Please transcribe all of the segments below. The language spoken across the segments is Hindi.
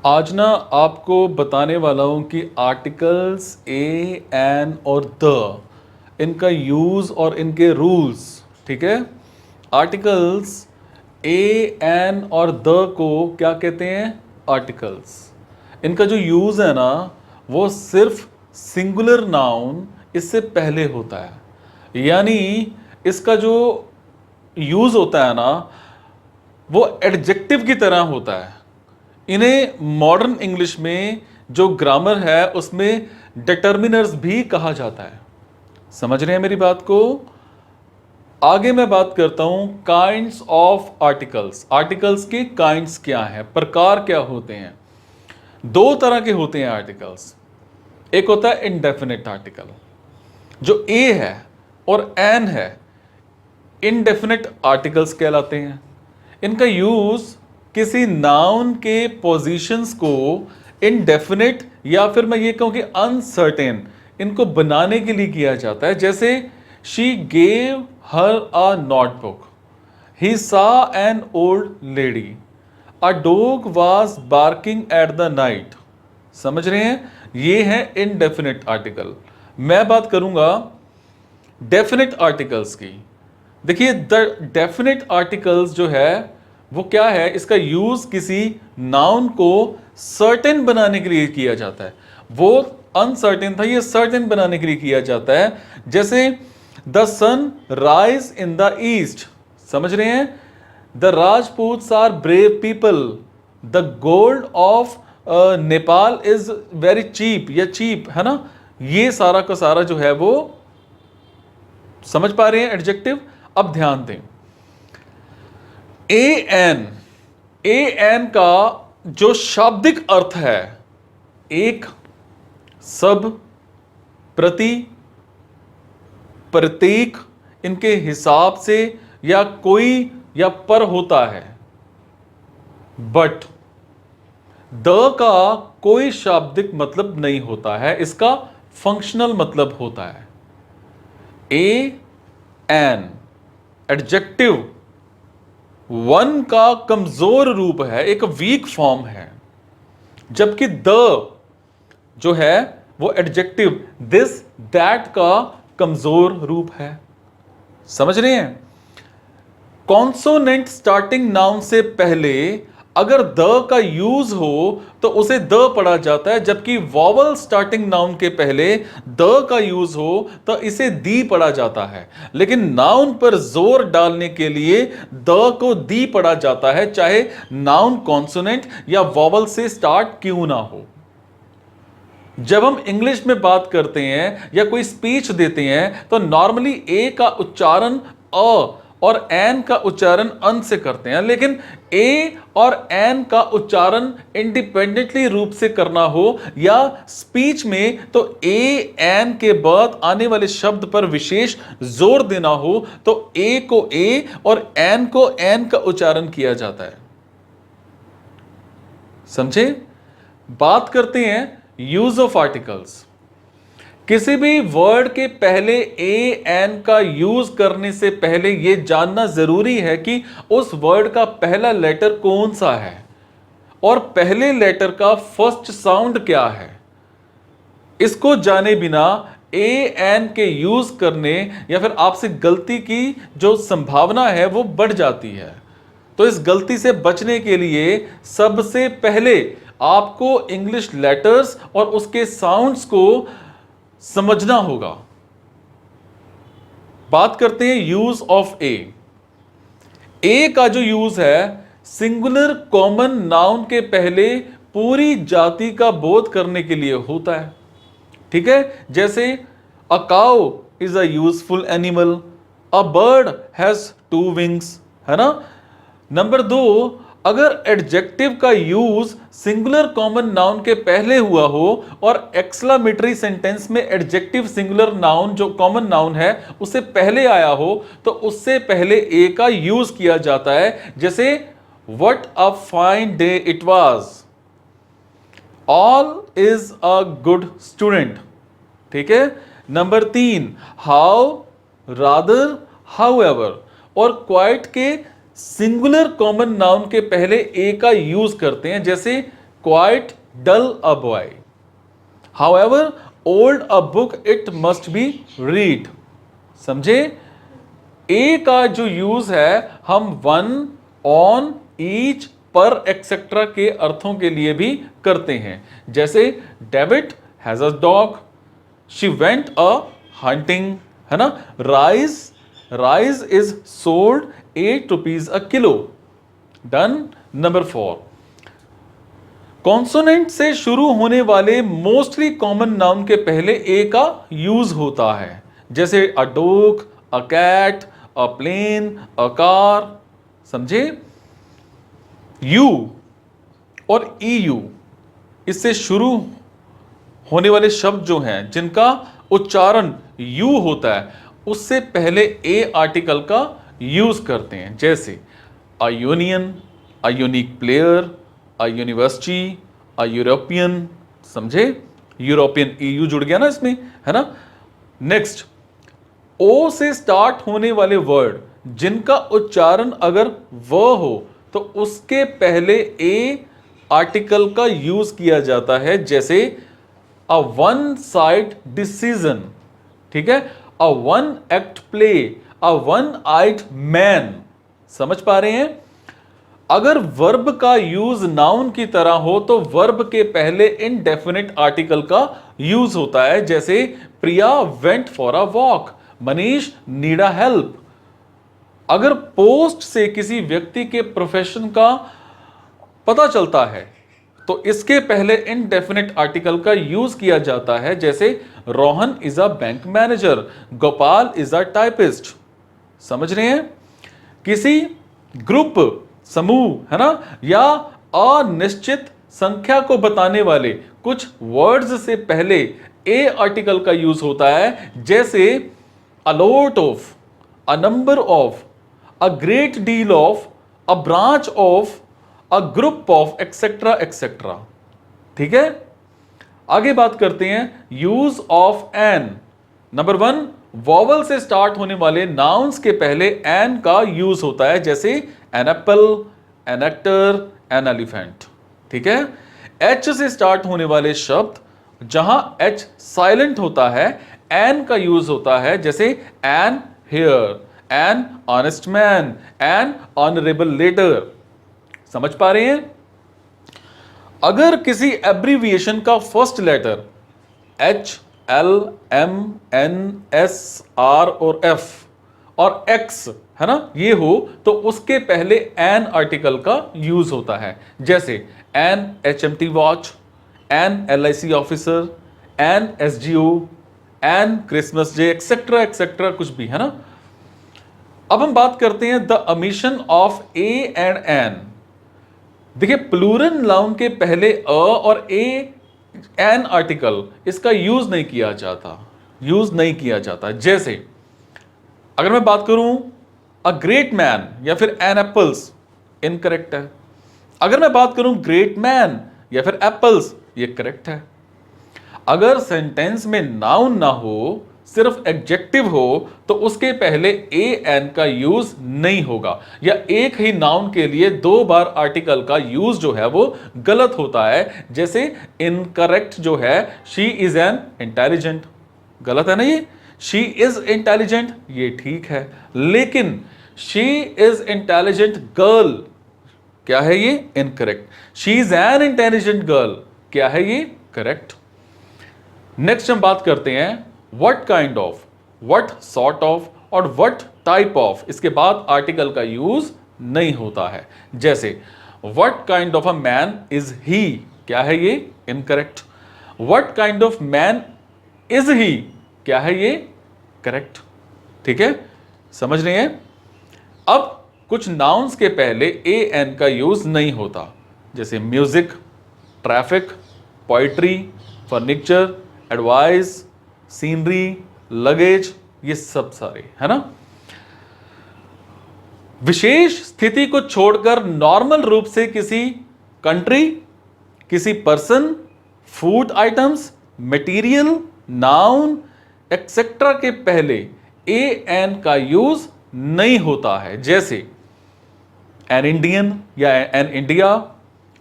आज ना आपको बताने वाला हूँ कि आर्टिकल्स ए, एन और द, इनका यूज़ और इनके रूल्स। ठीक है। आर्टिकल्स ए, एन और द को क्या कहते हैं? आर्टिकल्स। इनका जो यूज़ है ना, वो सिर्फ सिंगुलर नाउन इससे पहले होता है। यानी इसका जो यूज़ होता है ना, वो एडजेक्टिव की तरह होता है। इन्हें मॉडर्न इंग्लिश में जो ग्रामर है उसमें डिटर्मिनर्स भी कहा जाता है। समझ रहे हैं मेरी बात को? आगे मैं बात करता हूं काइंड्स ऑफ आर्टिकल्स। आर्टिकल्स के काइंड्स क्या हैं, प्रकार क्या होते हैं? दो तरह के होते हैं आर्टिकल्स। एक होता है इनडेफिनेट आर्टिकल, जो ए है और एन है, इनडेफिनेट आर्टिकल्स कहलाते हैं। इनका यूज किसी नाउन के पोजीशंस को इनडेफिनेट या फिर मैं ये कहूं कि अनसर्टेन, इनको बनाने के लिए किया जाता है। जैसे she gave her a notebook, he saw an old lady, a dog was barking at the night. समझ रहे हैं? ये है इनडेफिनेट आर्टिकल। मैं बात करूंगा डेफिनेट आर्टिकल्स की। देखिए, द डेफिनेट आर्टिकल्स जो है वो क्या है? इसका यूज किसी नाउन को सर्टेन बनाने के लिए किया जाता है। वो अनसर्टेन था, ये सर्टेन बनाने के लिए किया जाता है। जैसे the sun rise in the east. समझ रहे हैं? The Rajputs are brave people, the gold of Nepal is very cheap, या चीप है ना। ये सारा का सारा जो है वो, समझ पा रहे हैं एडजेक्टिव? अब ध्यान दें, ए एन का जो शाब्दिक अर्थ है, एक, सब, प्रति, प्रतीक, इनके हिसाब से या कोई या पर होता है। बट द का कोई शाब्दिक मतलब नहीं होता है, इसका फंक्शनल मतलब होता है। ए एन एडजेक्टिव वन का कमजोर रूप है, एक वीक फॉर्म है। जबकि द जो है वो एडजेक्टिव दिस दैट का कमजोर रूप है। समझ रहे हैं? कॉन्सोनेंट स्टार्टिंग नाउन से पहले अगर द का यूज हो तो उसे द पढ़ा जाता है, जबकि वॉवल स्टार्टिंग नाउन के पहले द का यूज हो तो इसे दी पढ़ा जाता है। लेकिन नाउन पर जोर डालने के लिए द को दी पढ़ा जाता है, चाहे नाउन कॉन्सोनेंट या वॉवल से स्टार्ट क्यों ना हो। जब हम इंग्लिश में बात करते हैं या कोई स्पीच देते हैं तो नॉर्मली ए का उच्चारण अ और एन का उच्चारण अन से करते हैं। लेकिन ए और एन का उच्चारण इंडिपेंडेंटली रूप से करना हो या स्पीच में तो ए एन के बाद आने वाले शब्द पर विशेष जोर देना हो तो ए को ए और एन को एन का उच्चारण किया जाता है। समझे? बात करते हैं यूज ऑफ आर्टिकल्स। किसी भी वर्ड के पहले ए एन का यूज करने से पहले यह जानना जरूरी है कि उस वर्ड का पहला लेटर कौन सा है और पहले लेटर का फर्स्ट साउंड क्या है। इसको जाने बिना ए एन के यूज करने या फिर आपसे गलती की जो संभावना है वो बढ़ जाती है। तो इस गलती से बचने के लिए सबसे पहले आपको इंग्लिश लेटर्स और उसके साउंड्स को समझना होगा। बात करते हैं यूज ऑफ ए। ए का जो यूज है सिंगुलर कॉमन नाउन के पहले पूरी जाति का बोध करने के लिए होता है। ठीक है? जैसे a cow is a useful animal, a bird has 2 wings, है ना। नंबर 2, अगर एडजेक्टिव का यूज सिंगुलर कॉमन नाउन के पहले हुआ हो और एक्सक्लेमेटरी सेंटेंस में एडजेक्टिव सिंगुलर नाउन जो कॉमन नाउन है उससे पहले आया हो तो उससे पहले ए का यूज किया जाता है। जैसे what a fine day it was, all is a good student. ठीक है? नंबर 3, हाउ, रादर, हाउएवर और क्वाइट के सिंगुलर कॉमन नाउन के पहले ए का यूज करते हैं। जैसे quite dull a boy. However old a book it must be read. समझे? ए का जो यूज है हम वन, ऑन, ईच, पर एक्सेट्रा के अर्थों के लिए भी करते हैं। जैसे David has a dog, she went a hunting, है ना। Rice is sold 8 rupees a kilo. Done. Number 4, consonant से शुरू होने वाले मोस्टली कॉमन नाउन के पहले ए का यूज होता है। जैसे a dog, a cat, a plane, a car. समझे? यू और ईयू, इससे शुरू होने वाले शब्द जो हैं जिनका उच्चारण यू होता है, उससे पहले ए आर्टिकल का यूज करते हैं। जैसे a union, a unique player, a university, a European. समझे? यूरोपियन, ईयू जुड़ गया ना इसमें, है ना। नेक्स्ट, ओ से स्टार्ट होने वाले वर्ड जिनका उच्चारण अगर व हो तो उसके पहले ए आर्टिकल का यूज किया जाता है। जैसे अ वन साइड डिसीजन, ठीक है। A one act play, a one eyed man. समझ पा रहे हैं? अगर वर्ब का यूज नाउन की तरह हो तो वर्ब के पहले इनडेफिनिट आर्टिकल का यूज होता है। जैसे Priya went for a walk, Manish need a help. अगर पोस्ट से किसी व्यक्ति के प्रोफेशन का पता चलता है तो इसके पहले इनडेफिनिट आर्टिकल का यूज किया जाता है। जैसे Rohan is a bank manager, Gopal is a typist. समझ रहे हैं? किसी ग्रुप, समूह, है ना, या अनिश्चित संख्या को बताने वाले कुछ वर्ड्स से पहले ए आर्टिकल का यूज होता है। जैसे a lot of, a number of, a great deal of, a branch of, a group of, etcetera etcetera. ठीक है। आगे बात करते हैं use of an. Number 1, vowel से स्टार्ट होने वाले नाउन्स के पहले एन का यूज होता है। जैसे an apple, an actor, an elephant. ठीक है। एच से स्टार्ट होने वाले शब्द जहां एच साइलेंट होता है, एन का यूज होता है। जैसे an heir, an honest man, an honourable letter. समझ पा रहे हैं? अगर किसी एब्रीविएशन का first letter H, L, M, N, S, R और एफ और एक्स, है ना, ये हो तो उसके पहले एन आर्टिकल का यूज होता है। जैसे an HMT watch, an LIC officer, an SGO, an Christmas day, etcetera etcetera, कुछ भी, है ना। अब हम बात करते हैं the omission of a and an. देखिए, प्लूरल नाउन के पहले अ और ए एन आर्टिकल, इसका यूज नहीं किया जाता। जैसे अगर मैं बात करूं अ ग्रेट मैन या फिर एन एप्पल्स, इनकरेक्ट है। अगर मैं बात करूं ग्रेट मैन या फिर एप्पल्स, ये करेक्ट है। अगर सेंटेंस में नाउन ना हो, सिर्फ एडजेक्टिव हो, तो उसके पहले ए एन का यूज नहीं होगा, या एक ही नाउन के लिए 2 बार आर्टिकल का यूज जो है वो गलत होता है। जैसे इनकरेक्ट जो है, शी इज एन इंटेलिजेंट, गलत है ना ये। शी इज इंटेलिजेंट, ये ठीक है, लेकिन शी इज इंटेलिजेंट गर्ल, क्या है ये? Incorrect. She is an intelligent girl, क्या है ये? करेक्ट। नेक्स्ट हम बात करते हैं what kind of, what sort of और व्हाट टाइप ऑफ। इसके बाद आर्टिकल का यूज नहीं होता है। जैसे what kind of a man is he, क्या है ये? Incorrect. What kind of man is he, क्या है ये? करेक्ट। ठीक है, समझ रहे हैं? अब कुछ नाउन्स के पहले ए एन का यूज नहीं होता। जैसे music, traffic, poetry, furniture, advice, scenery, luggage, ये सब सारे, है ना। विशेष स्थिति को छोड़कर नॉर्मल रूप से किसी कंट्री, किसी person, food items, material, noun etcetera के पहले ए एन का यूज नहीं होता है। जैसे एन इंडियन या एन इंडिया,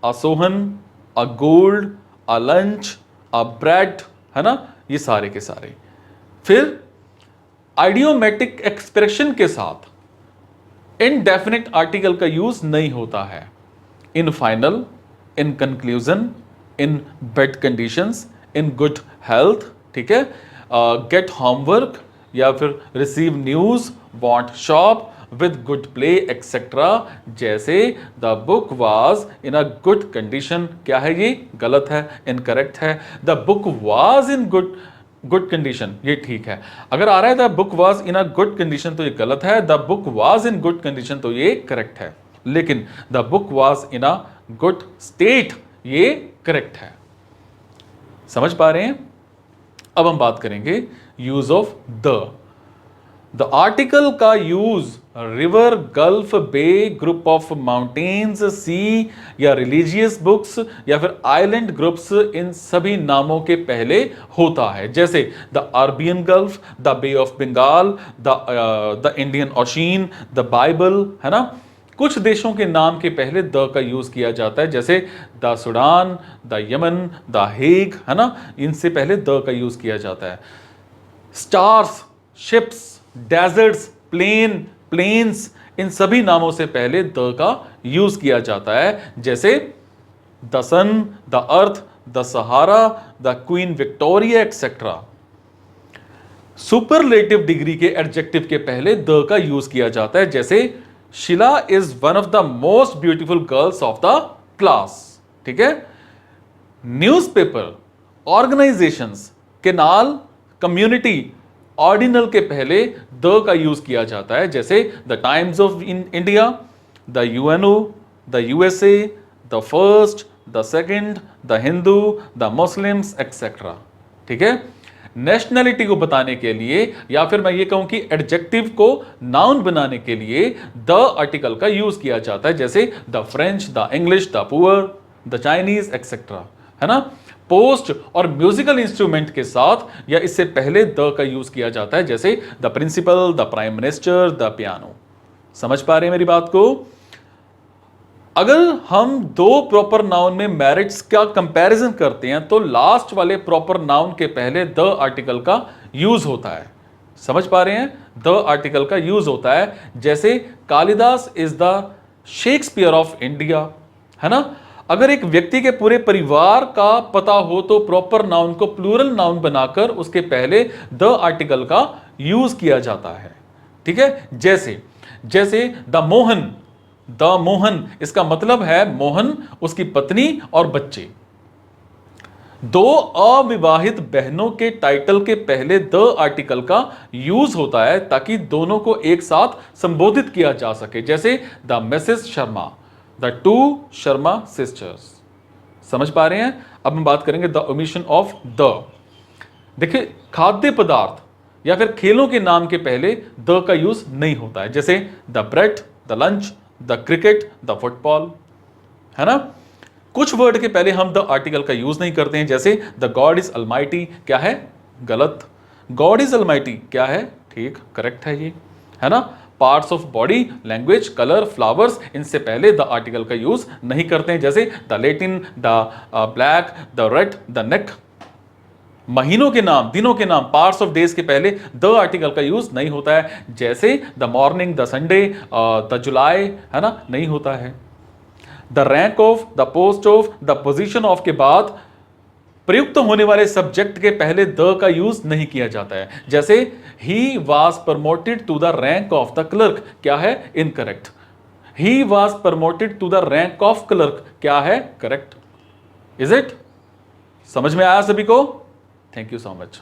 असोहन, a gold, a lunch, a bread, है ना, ये सारे के सारे। फिर आइडियोमेटिक एक्सप्रेशन के साथ इनडेफिनिट आर्टिकल का यूज नहीं होता है। In final, in conclusion, in bad conditions, in good health, ठीक है, गेट होमवर्क, या फिर receive news, want shop, with good play etcetera. जैसे the book was in a good condition, क्या है ये? गलत है, इनकरेक्ट है। The book was in good good condition, ये ठीक है। अगर आ रहा है the book was in a good condition तो ये गलत है, the book was in good condition तो ये करेक्ट है। लेकिन the book was in a good state, ये करेक्ट है। समझ पा रहे हैं? अब हम बात करेंगे यूज ऑफ द आर्टिकल का use river, gulf, bay, group of mountains, sea, या रिलीजियस बुक्स, या फिर आइलैंड ग्रुप्स, इन सभी नामों के पहले होता है। जैसे the Arabian Gulf, the Bay of Bengal, the Indian Ocean, the Bible, है ना। कुछ देशों के नाम के पहले द का यूज किया जाता है, जैसे the Sudan, the Yemen, the Hague, है ना, इनसे पहले द का यूज किया जाता है। स्टार्स, शिप्स, डेजर्ट्स, प्लेन्स, इन सभी नामों से पहले द का यूज किया जाता है, जैसे the sun, the earth, the Sahara, the Queen Victoria etcetera. Superlative degree के एडजेक्टिव के पहले द का यूज किया जाता है, जैसे Sheela is one of the most beautiful girls of the class, ठीक है। Newspaper, organisations, canal, community, ordinal के पहले द का यूज किया जाता है, जैसे the Times of India, the UNO, the USA, the first, the second, the Hindu, the Muslims etcetera, ठीक है। नेशनैलिटी को बताने के लिए, या फिर मैं ये कहूं कि एडजेक्टिव को नाउन बनाने के लिए द आर्टिकल का यूज किया जाता है, जैसे the French, the English, the poor, the Chinese etcetera, है ना। पोस्ट और म्यूजिकल इंस्ट्रूमेंट के साथ या इससे पहले द का यूज किया जाता है, जैसे the principal, the prime minister, the piano. समझ पा रहे हैं मेरी बात को? अगर हम दो प्रॉपर नाउन में मैरिट्स का कंपैरिजन करते हैं तो लास्ट वाले प्रॉपर नाउन के पहले द आर्टिकल का यूज होता है। समझ पा रहे हैं? द आर्टिकल का यूज होता है, जैसे Kalidas is the Shakespeare of India, है ना। अगर एक व्यक्ति के पूरे परिवार का पता हो तो प्रॉपर नाउन को प्लूरल नाउन बनाकर उसके पहले द आर्टिकल का यूज किया जाता है, ठीक है। जैसे द मोहन, इसका मतलब है मोहन, उसकी पत्नी और बच्चे। दो अविवाहित बहनों के टाइटल के पहले द आर्टिकल का यूज होता है ताकि दोनों को एक साथ संबोधित किया जा सके, जैसे the Mrs Sharma, the two Sharma sisters. समझ पा रहे हैं? अब हम बात करेंगे द ओमिशन ऑफ द। देखिए, खाद्य पदार्थ या फिर खेलों के नाम के पहले द का यूज नहीं होता है, जैसे the bread, the lunch, the cricket, the football, है ना। कुछ वर्ड के पहले हम द आर्टिकल का यूज नहीं करते हैं, जैसे द गॉड इज अलमाइटी, क्या है? गलत। गॉड इज अलमाइटी क्या है? ठीक, करेक्ट है ये, है ना। Parts of body, language, colour, flowers, इनसे पहले द आर्टिकल का यूज नहीं करते हैं, जैसे the Latin, the black, the red, the neck. महीनों के नाम, दिनों के नाम, पार्ट्स ऑफ डेज के पहले द आर्टिकल का यूज नहीं होता है, जैसे the morning, the Sunday, the जुलाई, है ना, नहीं होता है। The rank of, the post of, the position of के बाद प्रयुक्त होने वाले सब्जेक्ट के पहले द का यूज नहीं किया जाता है, जैसे he was promoted to the rank of the clerk, क्या है? Incorrect. He was promoted to the rank of clerk, क्या है? करेक्ट। Is it? समझ में आया सभी को? Thank you so much.